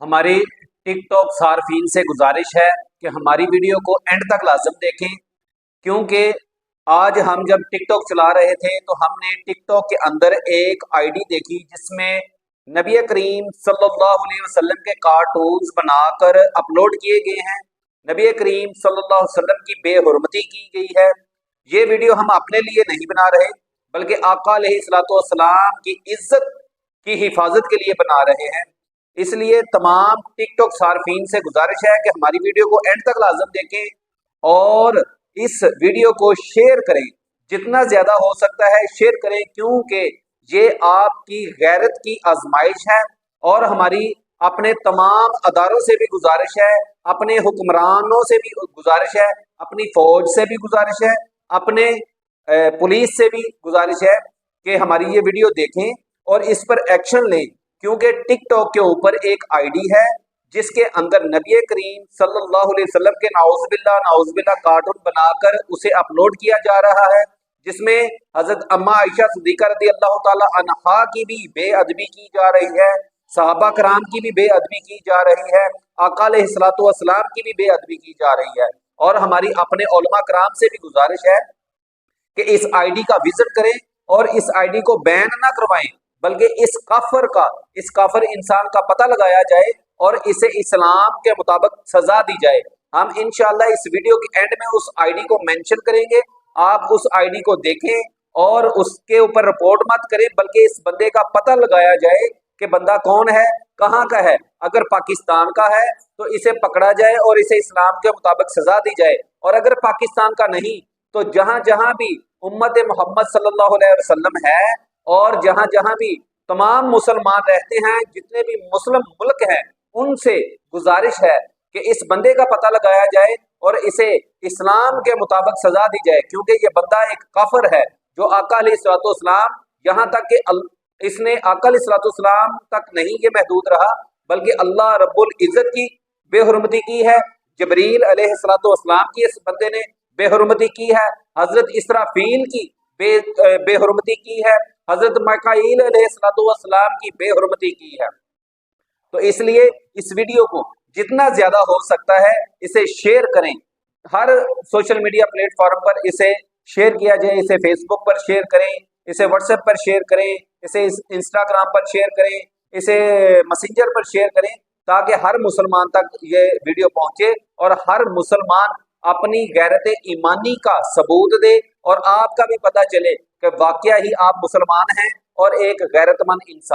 ہماری ٹک ٹاک صارفین سے گزارش ہے کہ ہماری ویڈیو کو اینڈ تک لازم دیکھیں، کیونکہ آج ہم جب ٹک ٹاک چلا رہے تھے تو ہم نے ٹک ٹاک کے اندر ایک آئی ڈی دیکھی جس میں نبی کریم صلی اللہ علیہ وسلم کے کارٹونز بنا کر اپلوڈ کیے گئے ہیں، نبی کریم صلی اللہ علیہ وسلم کی بے حرمتی کی گئی ہے۔ یہ ویڈیو ہم اپنے لیے نہیں بنا رہے بلکہ آقا علیہ الصلوۃ والسلام کی عزت کی حفاظت کے لیے بنا رہے ہیں۔ اس لیے تمام ٹک ٹاک صارفین سے گزارش ہے کہ ہماری ویڈیو کو اینڈ تک لازم دیکھیں اور اس ویڈیو کو شیئر کریں، جتنا زیادہ ہو سکتا ہے شیئر کریں، کیونکہ یہ آپ کی غیرت کی آزمائش ہے اور ہماری اپنے تمام اداروں سے بھی گزارش ہے، اپنے حکمرانوں سے بھی گزارش ہے، اپنی فوج سے بھی گزارش ہے، اپنے پولیس سے بھی گزارش ہے کہ ہماری یہ ویڈیو دیکھیں اور اس پر ایکشن لیں، کیونکہ ٹک ٹاک کے اوپر ایک آئی ڈی ہے جس کے اندر نبی کریم صلی اللہ علیہ وسلم کے نعوذ باللہ کارٹون بنا کر اسے اپلوڈ کیا جا رہا ہے، جس میں حضرت اما عائشہ صدیقہ رضی اللہ تعالی عنہا کی بھی بے ادبی کی جا رہی ہے، صحابہ کرام کی بھی بے ادبی کی جا رہی ہے، آقا علیہ الصلوۃ والسلام کی بھی بے ادبی کی جا رہی ہے، اور ہماری اپنے علماء کرام سے بھی گزارش ہے کہ اس آئی ڈی کا وزٹ کریں اور اس آئی ڈی کو بین نہ کروائیں، بلکہ اس کافر انسان کا پتہ لگایا جائے اور اسے اسلام کے مطابق سزا دی جائے۔ ہم انشاءاللہ اس ویڈیو کے اینڈ میں اس آئی ڈی کو مینشن کریں گے، آپ اس آئی ڈی کو دیکھیں اور اس کے اوپر رپورٹ مت کریں، بلکہ اس بندے کا پتہ لگایا جائے کہ بندہ کون ہے، کہاں کا ہے۔ اگر پاکستان کا ہے تو اسے پکڑا جائے اور اسے اسلام کے مطابق سزا دی جائے، اور اگر پاکستان کا نہیں تو جہاں جہاں بھی امت محمد صلی اللہ علیہ وسلم ہے اور جہاں جہاں بھی تمام مسلمان رہتے ہیں، جتنے بھی مسلم ملک ہیں، ان سے گزارش ہے کہ اس بندے کا پتہ لگایا جائے اور اسے اسلام کے مطابق سزا دی جائے، کیونکہ یہ بندہ ایک کافر ہے جو آقا علیہ الصلوۃ والسلام، یہاں تک کہ اس نے آقا علیہ الصلوۃ والسلام تک نہیں یہ محدود رہا بلکہ اللہ رب العزت کی بے حرمتی کی ہے، جبریل علیہ الصلوۃ والسلام کی اس بندے نے بے حرمتی کی ہے، حضرت اسرافیل کی بے حرمتی کی ہے، حضرت میکائیل علیہ الصلوۃ والسلام کی بے حرمتی کی ہے۔ تو اس لیے اس ویڈیو کو جتنا زیادہ ہو سکتا ہے اسے شیئر کریں، ہر سوشل میڈیا پلیٹ فارم پر اسے شیئر کیا جائے، اسے فیس بک پر شیئر کریں، اسے واٹس ایپ پر شیئر کریں، اسے انسٹاگرام پر شیئر کریں، اسے میسنجر پر شیئر کریں، تاکہ ہر مسلمان تک یہ ویڈیو پہنچے اور ہر مسلمان اپنی غیرت ایمانی کا ثبوت دے اور آپ کا بھی پتہ چلے کہ واقعہ ہی آپ مسلمان ہیں اور ایک غیرت مند انسان